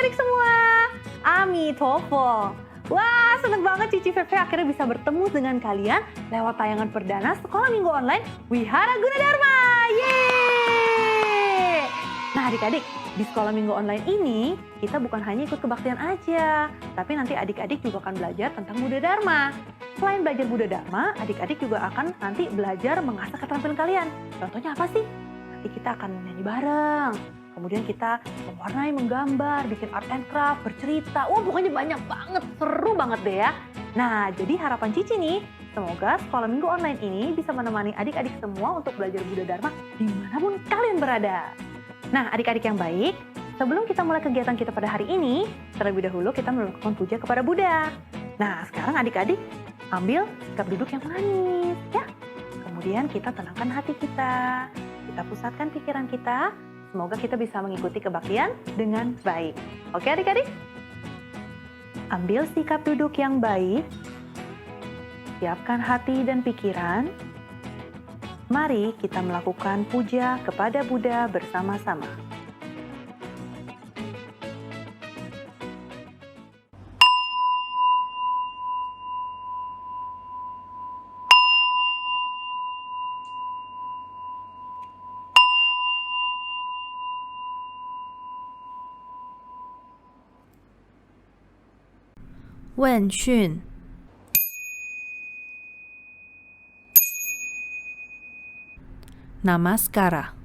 adik-adik semua. Amitofo. Wah, seneng banget Cici Feve akhirnya bisa bertemu dengan kalian lewat tayangan perdana Sekolah Minggu Online Wihara Gunadarma. Yeay! Nah adik-adik, di Sekolah Minggu Online ini kita bukan hanya ikut kebaktian aja, tapi nanti adik-adik juga akan belajar tentang Buddha Dharma. Selain belajar Buddha Dharma, adik-adik juga akan nanti belajar mengasah keterampilan kalian. Contohnya apa sih? Nanti kita akan nyanyi bareng. Kemudian kita mewarnai, menggambar, bikin art and craft, bercerita. Wah pokoknya banyak banget, seru banget deh ya. Nah jadi harapan Cici nih, semoga Sekolah Minggu Online ini bisa menemani adik-adik semua untuk belajar Buddha Dharma dimanapun kalian berada. Nah adik-adik yang baik, sebelum kita mulai kegiatan kita pada hari ini, terlebih dahulu kita melakukan puja kepada Buddha. Nah sekarang adik-adik ambil sikap duduk yang manis ya. Kemudian kita tenangkan hati kita pusatkan pikiran kita. Semoga kita bisa mengikuti kebaktian dengan baik. Oke adik-adik? Ambil sikap duduk yang baik. Siapkan hati dan pikiran. Mari kita melakukan puja kepada Buddha bersama-sama. Wen Xun. Namaskara.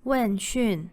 Wen Xun.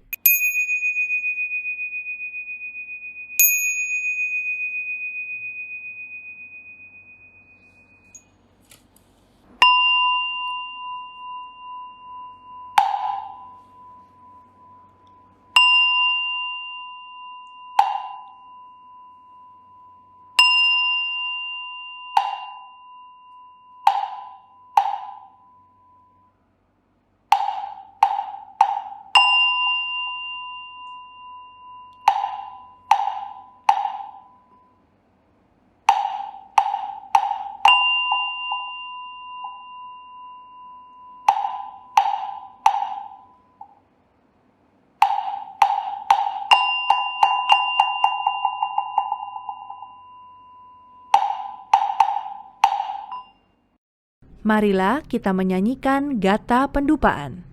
Marilah kita menyanyikan Gata Pendupaan.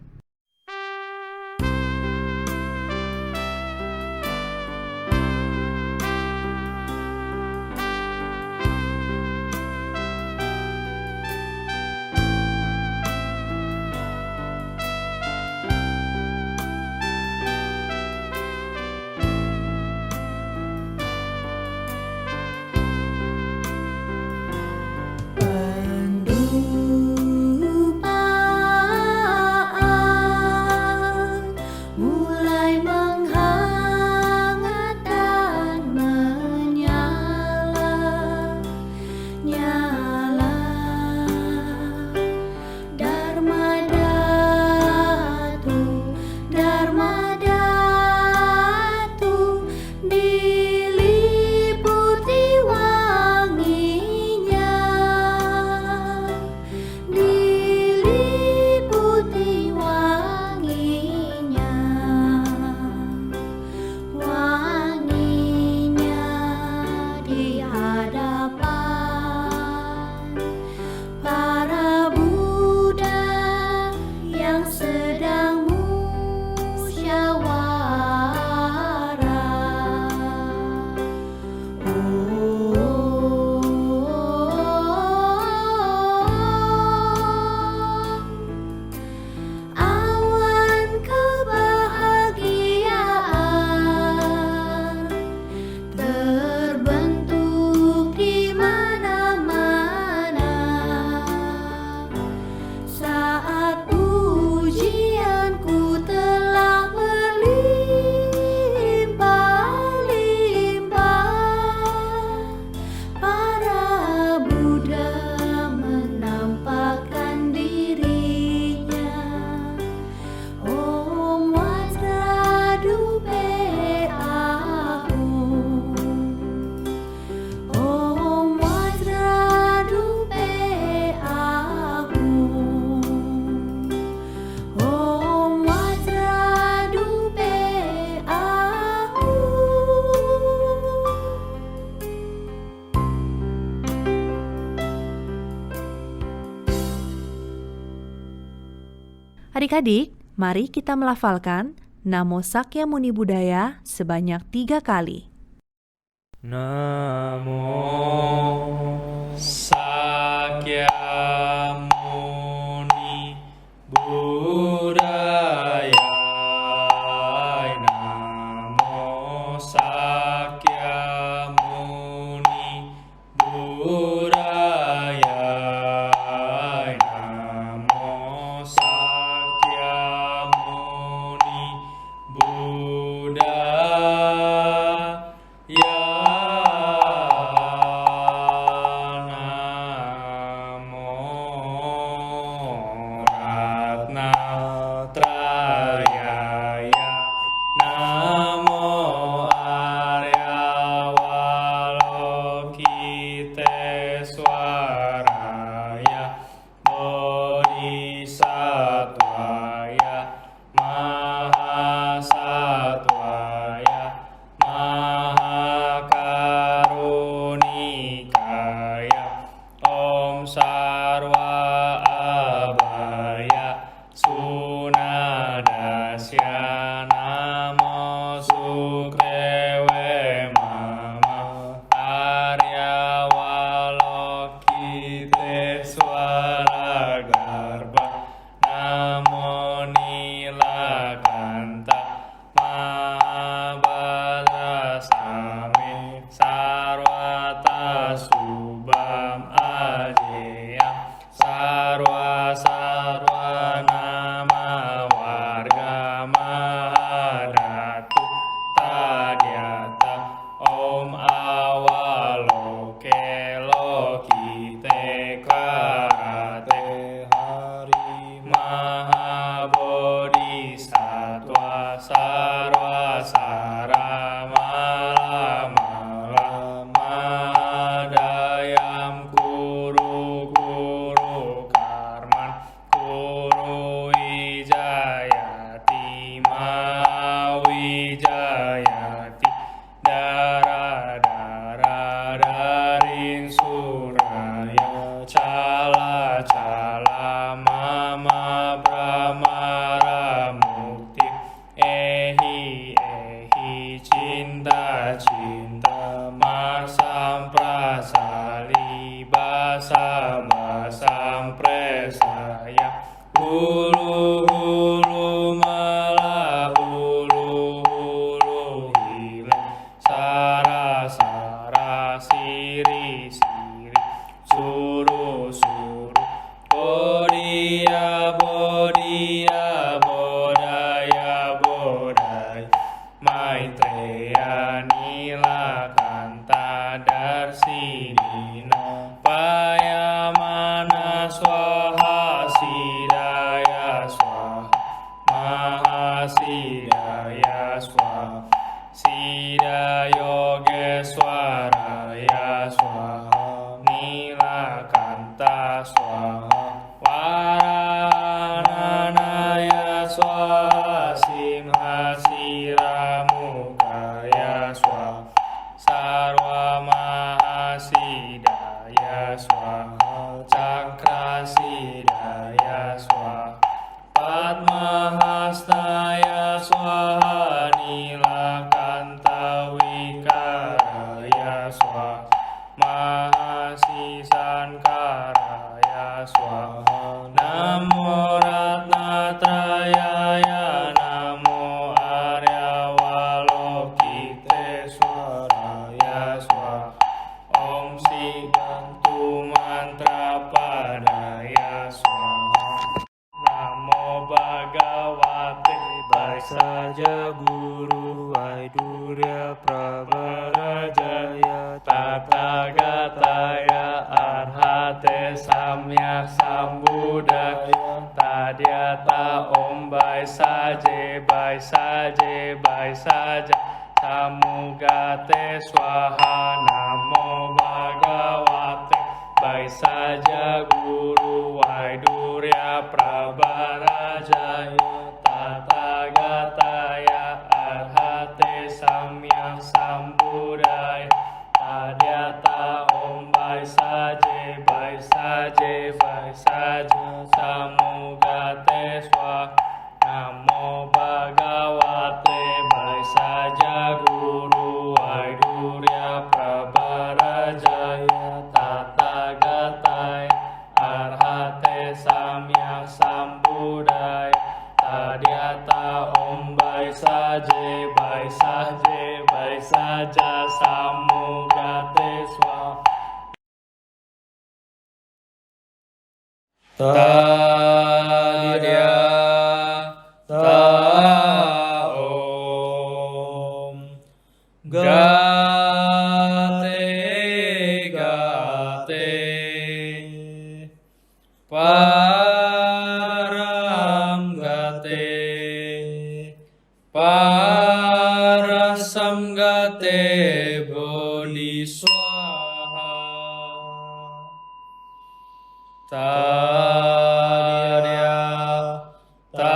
Adik-adik, mari kita melafalkan Namo Sakyamuni Buddhaya sebanyak 3 kali. Namo Sakyamuni Buddhaya. Namo Sakyamuni Buddhaya. Namo Sakyamuni Buddhaya. Ratnatrayaya Namo Aryawalokiteswaraya Bodhisattvaya Mahasattvaya Mahakarunikaya Om Sarwa Abhaya Sunadasya Namo Sukdewe Mama Aryawalokiteswara Garba Namo Nilakanta Mahabhadra Sami Sarvata Subham Ajeya Sarva Sarva Nama Warga Mahadatu Tadyata Om Awaloke Lokite Karate Hari Mahabodhisattva Sarva Saramala Mala Mahadayam Kuru Kuru Karman Kuru Wijayati Mawijayati Dara Dara Darin Suraya Cala Cala Mama Brahmara Mukti Ehi Ehi Cinta Cinta Masam Prasali Basam Basam Presaya Hulu Hulu Mala Hulu Hulu Hile Sara Sara Siri Siri Suru Suru Bodhiya Bodhiya Bodhaya Bodhaya Maitreya Nilakanta Darsinina Payamana Swaha Sidaya Swaha Mahasidaya Swaha Sida Yogeswaraya Swaha Nilakanta Swaha Varanaya Swaha Simhasira Mukaya Swaha Sarva Mahasidaya Swaha Cakrasidaya Swaha Padmahastaya Swaha Nilakanta Wikaraya Swaha Mahasisankaraya Swaha Namo Ratnatrayaya Namo Aryawalokiteswaraya Swaha Om Sigantu Mantra Padaya Swaha Namo Bhagavate Vaisarja Guru Vaidurya Pravarajaya Tathāgataya Arhate Samyak Sambuddhaya Tadyata Om Vaisaje Vaisaje Vaisaja Samugate Swaha Namo Bhagavate Vaisaja Guru Vaidurya Pravarajaya Tathāgataya Arhate Samyak Sambuddhaya Tadyata Om Vaisaje Vaisaje Vaisaja Samugate Swaha Namo Bhagavate Vaisya Guru Vaidurya Prabarajaya Tathagatai Arhate Samyak Sambuddhaya Tadhyata Om Vaisaje Vaisaje Vaisaja Samugate Swa Tadya Ta Om Gate Gate Param Gate Parasam Gate Bodhi Swaha Tadya Ta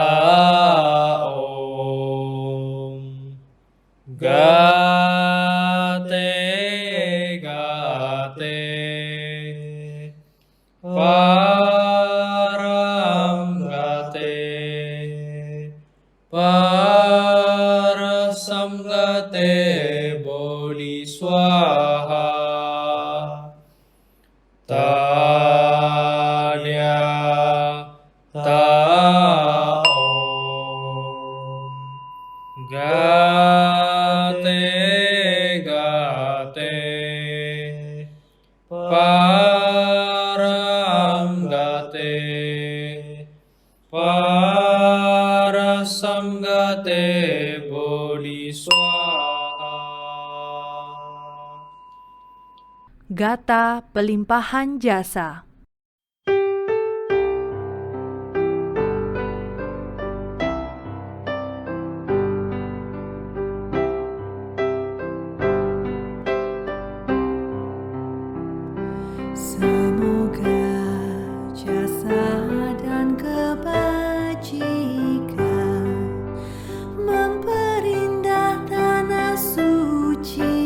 Om Gate Gate Param Gate Parasam Gate Bodhi Swaha Tadya Ta Om Gate Gate Param Gate Parasam Gate Bodhi Swaha. Gata pelimpahan jasa. Semoga jasa dan kebajikan memperindah tanah suci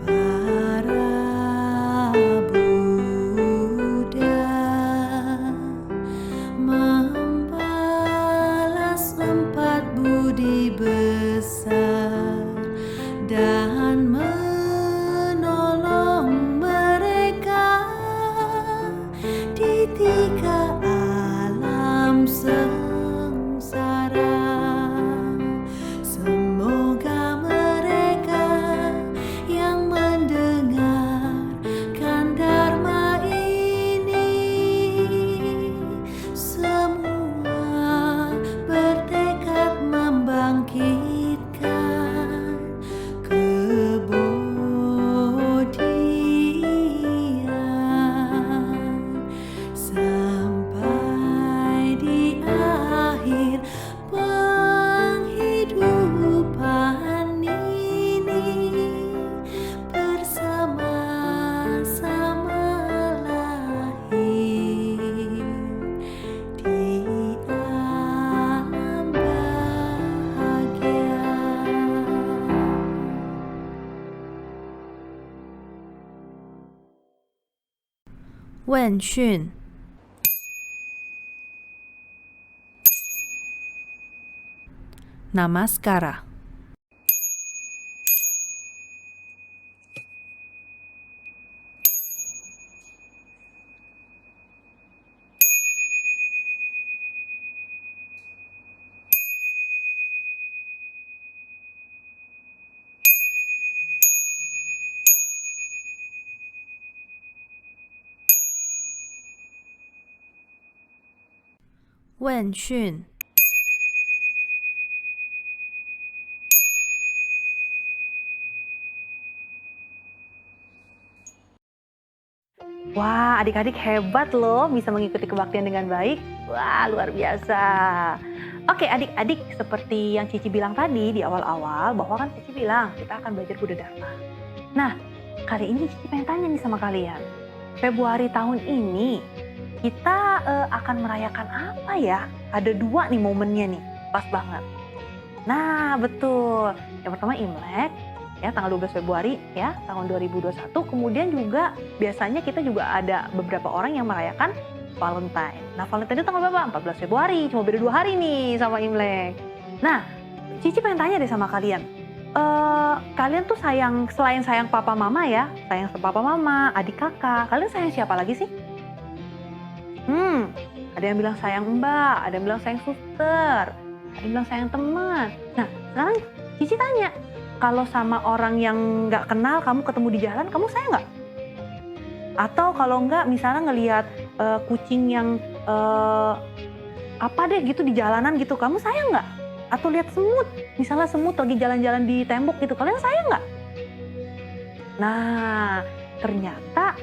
para Buddha, membalas empat budi besar dan menolong mereka di tiga alam sengsara. Semoga mereka yang mendengarkan dharma ini semua bertekad membangkitkan kebodian sampai di akhir penghidupan ini bersama-sama lahir di alam bahagia. Wen Xun. Namaskara. Wen Xun. Wah, adik-adik hebat loh bisa mengikuti kebaktian dengan baik. Wah, luar biasa. Oke, adik-adik, seperti yang Cici bilang tadi di awal-awal, bahwa kan Cici bilang kita akan belajar Buddha Dharma. Nah, kali ini Cici pengen tanya nih sama kalian. Februari tahun ini kita akan merayakan apa ya? Ada dua nih momennya nih, pas banget. Nah, betul. Yang pertama Imlek, ya tanggal 12 Februari ya tahun 2021. Kemudian juga biasanya kita juga ada beberapa orang yang merayakan Valentine. Nah, Valentine itu tanggal berapa? 14 Februari, cuma beda 2 hari nih sama Imlek. Nah, Cici pengen tanya deh sama kalian. Kalian tuh selain sayang papa mama ya, sayang sama papa mama, adik kakak, kalian sayang siapa lagi sih? Ada yang bilang sayang mbak, ada yang bilang sayang suster, ada yang bilang sayang teman. Nah, sekarang Cici tanya, kalau sama orang yang nggak kenal kamu ketemu di jalan, kamu sayang nggak? Atau kalau nggak, misalnya ngelihat kucing yang apa deh gitu di jalanan gitu, kamu sayang nggak? Atau lihat semut, misalnya semut lagi jalan-jalan di tembok gitu, kalian sayang nggak? Nah, ternyata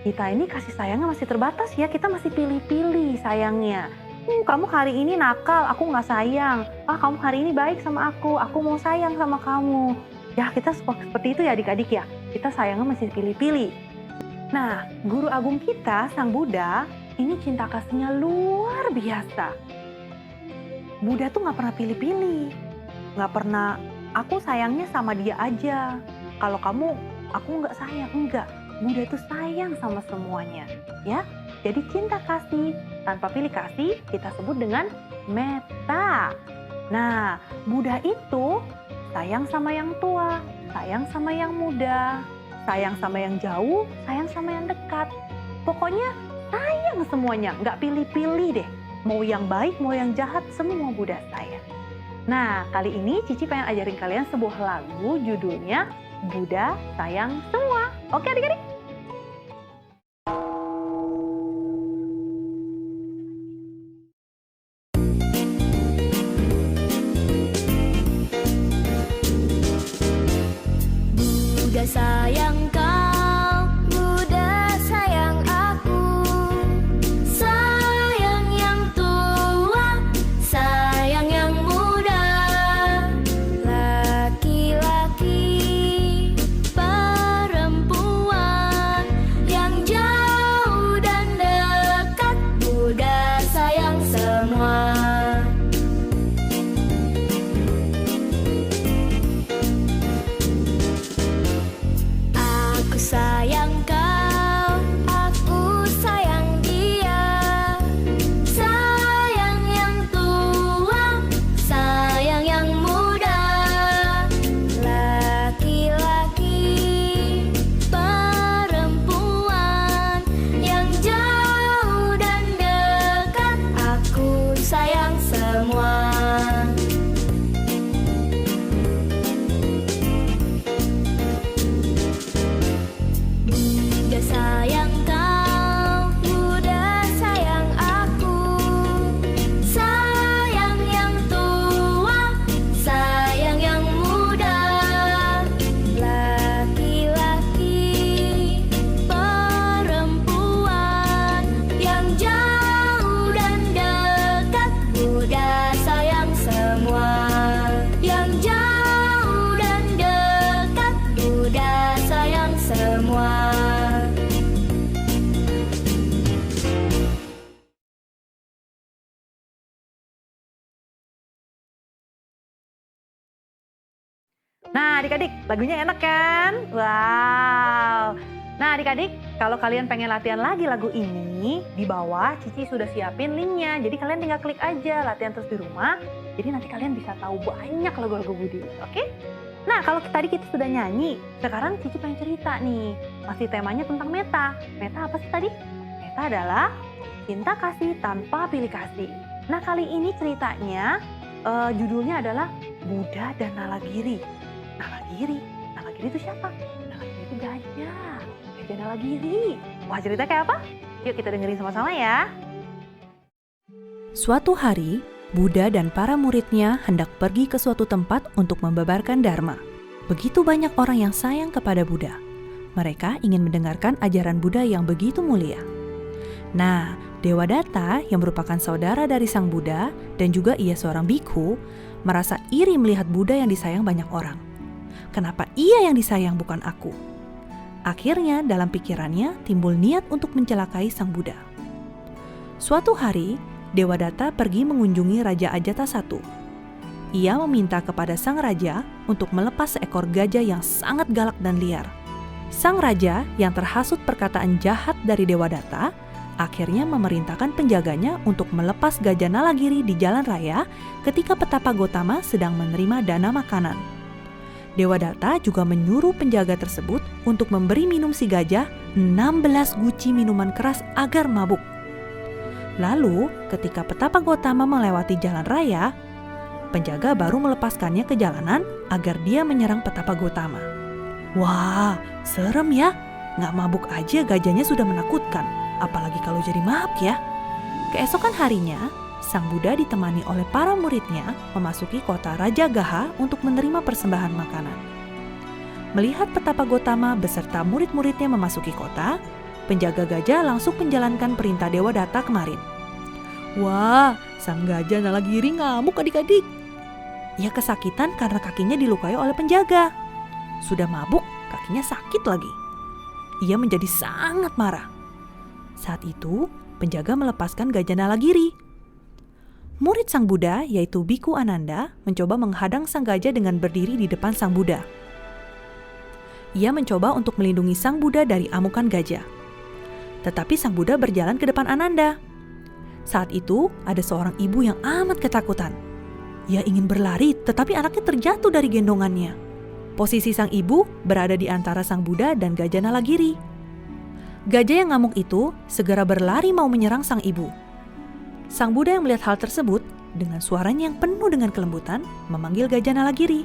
kita ini kasih sayangnya masih terbatas ya, kita masih pilih-pilih sayangnya. Kamu hari ini nakal, aku nggak sayang. Kamu hari ini baik sama aku mau sayang sama kamu. Ya, kita seperti itu ya adik-adik ya, kita sayangnya masih pilih-pilih. Nah, guru agung kita, Sang Buddha, ini cinta kasihnya luar biasa. Buddha tuh nggak pernah pilih-pilih, nggak pernah aku sayangnya sama dia aja. Kalau kamu, aku nggak sayang, enggak. Buddha itu sayang sama semuanya, ya. Jadi cinta kasih tanpa pilih kasih kita sebut dengan metta. Nah, Buddha itu sayang sama yang tua, sayang sama yang muda, sayang sama yang jauh, sayang sama yang dekat. Pokoknya sayang semuanya, nggak pilih-pilih deh. Mau yang baik, mau yang jahat, semua Buddha sayang. Nah, kali ini Cici pengen ajarin kalian sebuah lagu judulnya Buddha Sayang Semua. Oke adik-adik? Buddha sayang kau, Buddha sayang aku. Sayang yang tua, sayang yang muda. Laki-laki, perempuan, yang jauh dan dekat, Buddha sayang semua. Aku sayang kau, aku sayang dia. Sayang yang tua, sayang yang muda. Laki-laki, perempuan, yang jauh dan dekat, aku sayang semua. Buddha sayang kau, Buddha sayang aku. Sayang yang tua, sayang yang muda. Laki-laki, perempuan, yang jauh dan dekat, Buddha sayang semua. Yang jauh dan dekat, Buddha sayang semua. Nah adik-adik, lagunya enak kan? Wow. Nah adik-adik, kalau kalian pengen latihan lagi lagu ini, di bawah Cici sudah siapin linknya. Jadi kalian tinggal klik aja, latihan terus di rumah. Jadi nanti kalian bisa tahu banyak lagu-lagu Budi, oke? Nah kalau tadi kita sudah nyanyi, sekarang Cici pengen cerita nih. Masih temanya tentang metta. Metta apa sih tadi? Metta adalah cinta kasih tanpa pilih kasih. Nah kali ini ceritanya, judulnya adalah Buddha dan Nalagiri. Nalagiri itu siapa? Nalagiri itu gajah Nalagiri. Wah cerita kayak apa? Yuk kita dengerin sama-sama ya. Suatu hari, Buddha dan para muridnya hendak pergi ke suatu tempat untuk membabarkan Dharma. Begitu banyak orang yang sayang kepada Buddha. Mereka ingin mendengarkan ajaran Buddha yang begitu mulia. Nah, Dewadatta yang merupakan saudara dari Sang Buddha dan juga ia seorang bhikkhu, merasa iri melihat Buddha yang disayang banyak orang. Kenapa ia yang disayang bukan aku? Akhirnya dalam pikirannya timbul niat untuk mencelakai Sang Buddha. Suatu hari, Dewadatta pergi mengunjungi Raja Ajatasattu. Ia meminta kepada sang raja untuk melepas seekor gajah yang sangat galak dan liar. Sang raja yang terhasut perkataan jahat dari Dewadatta akhirnya memerintahkan penjaganya untuk melepas gajah Nalagiri di jalan raya ketika Petapa Gotama sedang menerima dana makanan. Dewadatta juga menyuruh penjaga tersebut untuk memberi minum si gajah 16 guci minuman keras agar mabuk. Lalu, ketika Petapa Gotama melewati jalan raya, penjaga baru melepaskannya ke jalanan agar dia menyerang Petapa Gotama. Wah, serem ya. Nggak mabuk aja gajahnya sudah menakutkan, apalagi kalau jadi mabuk ya. Keesokan harinya, Sang Buddha ditemani oleh para muridnya memasuki kota Raja Gaha untuk menerima persembahan makanan. Melihat Petapa Gotama beserta murid-muridnya memasuki kota, penjaga gajah langsung menjalankan perintah Dewadatta kemarin. Wah, sang gajah Nalagiri ngamuk adik-adik. Ia kesakitan karena kakinya dilukai oleh penjaga. Sudah mabuk, kakinya sakit lagi. Ia menjadi sangat marah. Saat itu, penjaga melepaskan gajah Nalagiri. Murid Sang Buddha, yaitu Biku Ananda, mencoba menghadang sang gajah dengan berdiri di depan Sang Buddha. Ia mencoba untuk melindungi Sang Buddha dari amukan gajah. Tetapi Sang Buddha berjalan ke depan Ananda. Saat itu, ada seorang ibu yang amat ketakutan. Ia ingin berlari, tetapi anaknya terjatuh dari gendongannya. Posisi sang ibu berada di antara Sang Buddha dan gajah Nalagiri. Gajah yang ngamuk itu segera berlari mau menyerang sang ibu. Sang Buddha yang melihat hal tersebut, dengan suaranya yang penuh dengan kelembutan, memanggil gajah Nalagiri.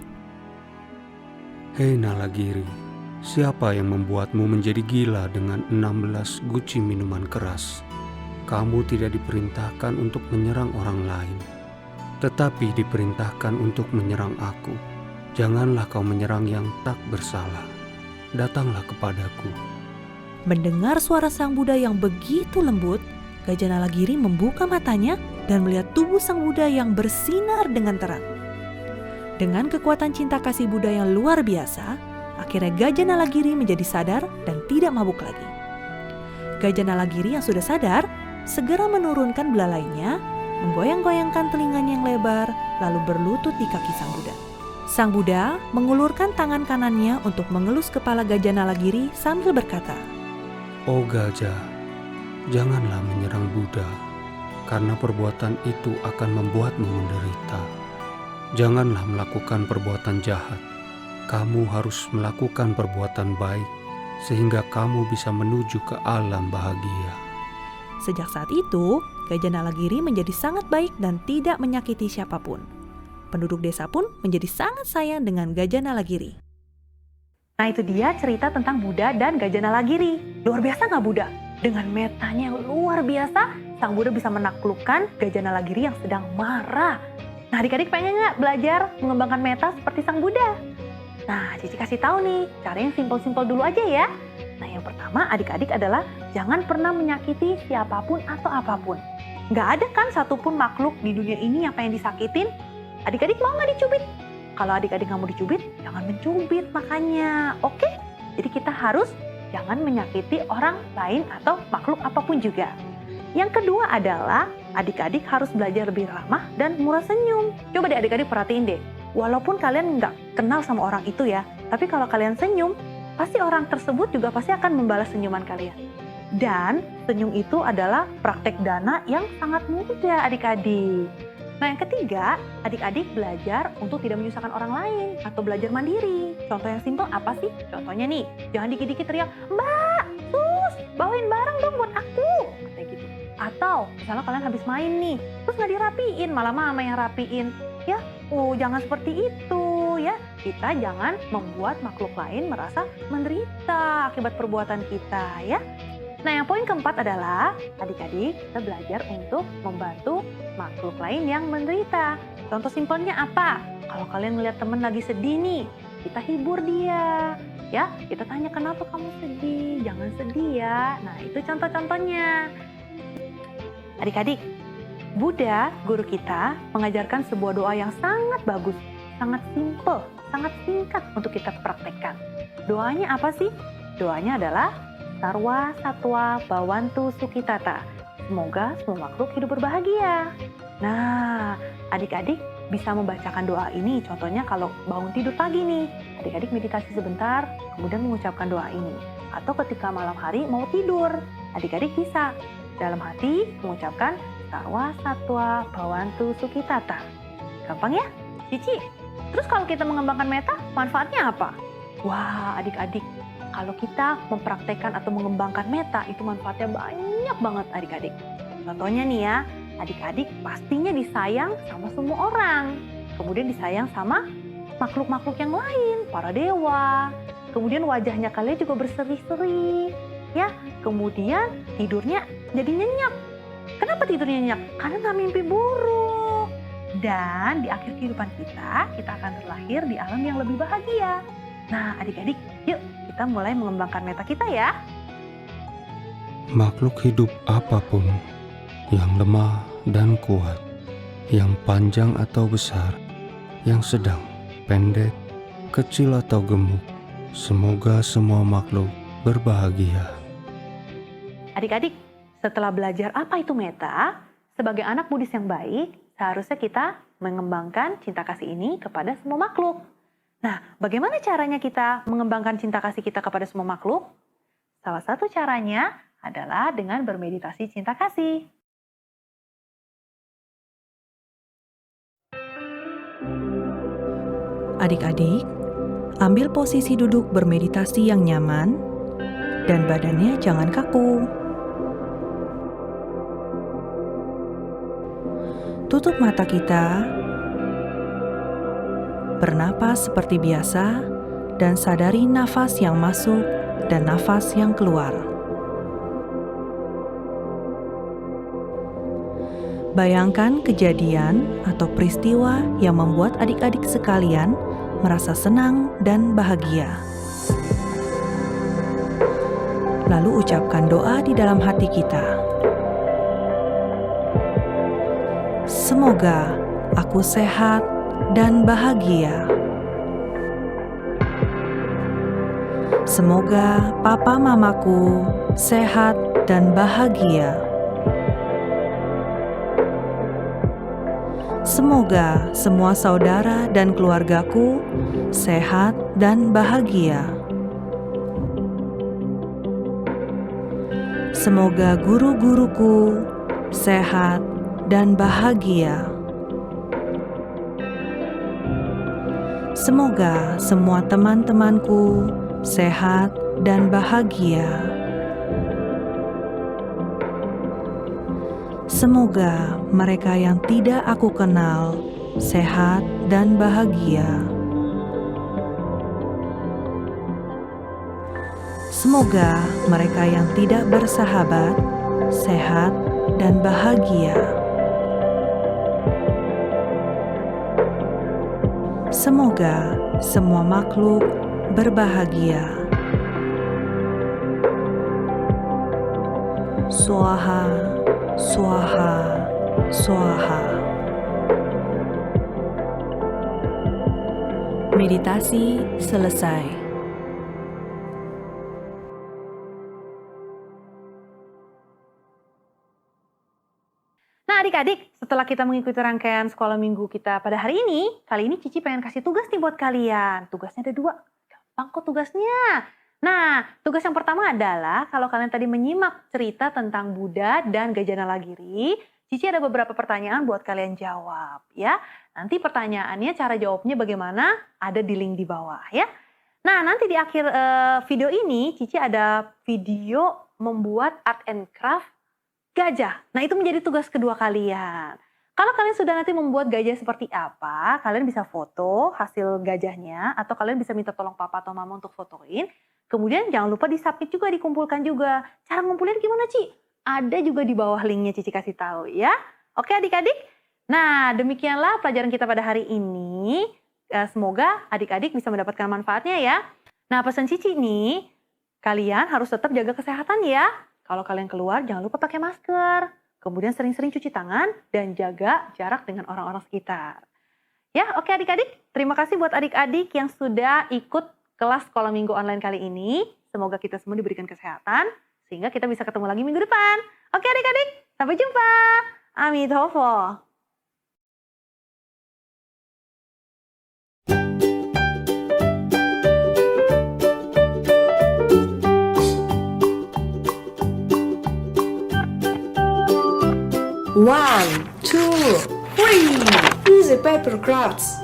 Hei Nalagiri, siapa yang membuatmu menjadi gila dengan 16 guci minuman keras? Kamu tidak diperintahkan untuk menyerang orang lain, tetapi diperintahkan untuk menyerang aku. Janganlah kau menyerang yang tak bersalah. Datanglah kepadaku. Mendengar suara Sang Buddha yang begitu lembut, gajah Nalagiri membuka matanya dan melihat tubuh Sang Buddha yang bersinar dengan terang. Dengan kekuatan cinta kasih Buddha yang luar biasa, akhirnya gajah Nalagiri menjadi sadar dan tidak mabuk lagi. Gajah Nalagiri yang sudah sadar segera menurunkan belalainya, menggoyang-goyangkan telinganya yang lebar, lalu berlutut di kaki Sang Buddha. Sang Buddha mengulurkan tangan kanannya untuk mengelus kepala gajah Nalagiri sambil berkata, Oh gajah, janganlah menyerang Buddha, karena perbuatan itu akan membuatmu menderita. Janganlah melakukan perbuatan jahat. Kamu harus melakukan perbuatan baik, sehingga kamu bisa menuju ke alam bahagia. Sejak saat itu, gajah Nalagiri menjadi sangat baik dan tidak menyakiti siapapun. Penduduk desa pun menjadi sangat sayang dengan gajah Nalagiri. Nah itu dia cerita tentang Buddha dan gajah Nalagiri. Luar biasa nggak Buddha? Dengan metanya yang luar biasa, Sang Buddha bisa menaklukkan gajah Nalagiri yang sedang marah. Nah adik-adik pengen nggak belajar mengembangkan meta seperti Sang Buddha? Nah Cici kasih tahu nih, cara yang simpel-simpel dulu aja ya. Nah yang pertama adik-adik adalah jangan pernah menyakiti siapapun atau apapun. Nggak ada kan satupun makhluk di dunia ini yang pengen disakitin. Adik-adik mau nggak dicubit? Kalau adik-adik nggak mau dicubit, jangan mencubit makanya. Oke? Jadi kita harus jangan menyakiti orang lain atau makhluk apapun juga. Yang kedua adalah adik-adik harus belajar lebih ramah dan murah senyum. Coba deh adik-adik perhatiin deh. Walaupun kalian nggak kenal sama orang itu ya, tapi kalau kalian senyum, pasti orang tersebut juga pasti akan membalas senyuman kalian. Dan senyum itu adalah praktek dana yang sangat mudah adik-adik. Nah yang ketiga, adik-adik belajar untuk tidak menyusahkan orang lain atau belajar mandiri. Contoh yang simpel apa sih? Contohnya nih, jangan dikit-dikit teriak, Mbak, Sus, bawain barang dong buat aku. Kayak gitu. Atau misalnya kalian habis main nih, terus nggak dirapiin, malah mama yang rapiin. Ya, jangan seperti itu ya. Kita jangan membuat makhluk lain merasa menderita akibat perbuatan kita ya. Nah yang poin keempat adalah adik-adik kita belajar untuk membantu makhluk lain yang menderita. Contoh simpelnya apa? Kalau kalian melihat teman lagi sedih nih, kita hibur dia. Ya, kita tanya kenapa kamu sedih, jangan sedih ya. Nah itu contoh-contohnya. Adik-adik, Buddha, guru kita, mengajarkan sebuah doa yang sangat bagus, sangat simpel, sangat singkat untuk kita praktekkan. Doanya apa sih? Doanya adalah Sarwa Satwa Bhavantu Sukhitata. Semoga semua makhluk hidup berbahagia. Nah, adik-adik bisa membacakan doa ini. Contohnya kalau bangun tidur pagi nih, adik-adik meditasi sebentar, kemudian mengucapkan doa ini. Atau ketika malam hari mau tidur, adik-adik bisa dalam hati mengucapkan Sarwa Satwa Bhawantu Sukhitata. Gampang ya? Cici, terus kalau kita mengembangkan meta, manfaatnya apa? Wah, adik-adik, kalau kita mempraktekkan atau mengembangkan meta, itu manfaatnya banyak banget adik-adik. Contohnya nih ya, adik-adik pastinya disayang sama semua orang. Kemudian disayang sama makhluk-makhluk yang lain, para dewa. Kemudian wajahnya kalian juga berseri-seri. Ya, kemudian tidurnya jadi nyenyak. Kenapa tidurnya nyenyak? Karena nggak mimpi buruk. Dan di akhir kehidupan kita akan terlahir di alam yang lebih bahagia. Nah, adik-adik, yuk kita mulai mengembangkan meta kita ya. Makhluk hidup apapun yang lemah dan kuat, yang panjang atau besar, yang sedang, pendek, kecil atau gemuk, semoga semua makhluk berbahagia. Adik-adik, setelah belajar apa itu meta, sebagai anak Buddhis yang baik, seharusnya kita mengembangkan cinta kasih ini kepada semua makhluk. Nah, bagaimana caranya kita mengembangkan cinta kasih kita kepada semua makhluk? Salah satu caranya adalah dengan bermeditasi cinta kasih. Adik-adik, ambil posisi duduk bermeditasi yang nyaman dan badannya jangan kaku. Tutup mata kita, bernapas seperti biasa, dan sadari nafas yang masuk dan nafas yang keluar. Bayangkan kejadian atau peristiwa yang membuat adik-adik sekalian merasa senang dan bahagia. Lalu ucapkan doa di dalam hati kita. Semoga aku sehat dan bahagia. Semoga papa mamaku sehat dan bahagia. Semoga semua saudara dan keluargaku sehat dan bahagia. Semoga guru-guruku sehat dan bahagia. Semoga semua teman-temanku sehat dan bahagia. Semoga mereka yang tidak aku kenal sehat dan bahagia. Semoga mereka yang tidak bersahabat sehat dan bahagia. Semoga semua makhluk berbahagia. Swaha, swaha, swaha. Meditasi selesai. Nah adik-adik, setelah kita mengikuti rangkaian sekolah minggu kita pada hari ini, kali ini Cici pengen kasih tugas nih buat kalian. Tugasnya ada 2, gampang kok tugasnya. Nah, tugas yang pertama adalah kalau kalian tadi menyimak cerita tentang Buddha dan Gajah Nalagiri, Cici ada beberapa pertanyaan buat kalian jawab ya. Nanti pertanyaannya cara jawabnya bagaimana ada di link di bawah ya. Nah, nanti di akhir video ini Cici ada video membuat art and craft gajah. Nah, itu menjadi tugas kedua kalian. Kalau kalian sudah nanti membuat gajah seperti apa, kalian bisa foto hasil gajahnya atau kalian bisa minta tolong papa atau mama untuk fotoin. Kemudian jangan lupa di-submit juga, dikumpulkan juga. Cara ngumpulin gimana, Ci? Ada juga di bawah linknya Cici kasih tahu ya. Oke adik-adik? Nah, demikianlah pelajaran kita pada hari ini. Semoga adik-adik bisa mendapatkan manfaatnya ya. Nah, pesan Cici nih, kalian harus tetap jaga kesehatan ya. Kalau kalian keluar, jangan lupa pakai masker. Kemudian sering-sering cuci tangan dan jaga jarak dengan orang-orang sekitar. Ya, oke adik-adik. Terima kasih buat adik-adik yang sudah ikut kelas sekolah minggu online kali ini. Semoga kita semua diberikan kesehatan, sehingga kita bisa ketemu lagi minggu depan. Oke adik-adik, sampai jumpa. Amitofo. 1, 2, 3. Easy paper crafts.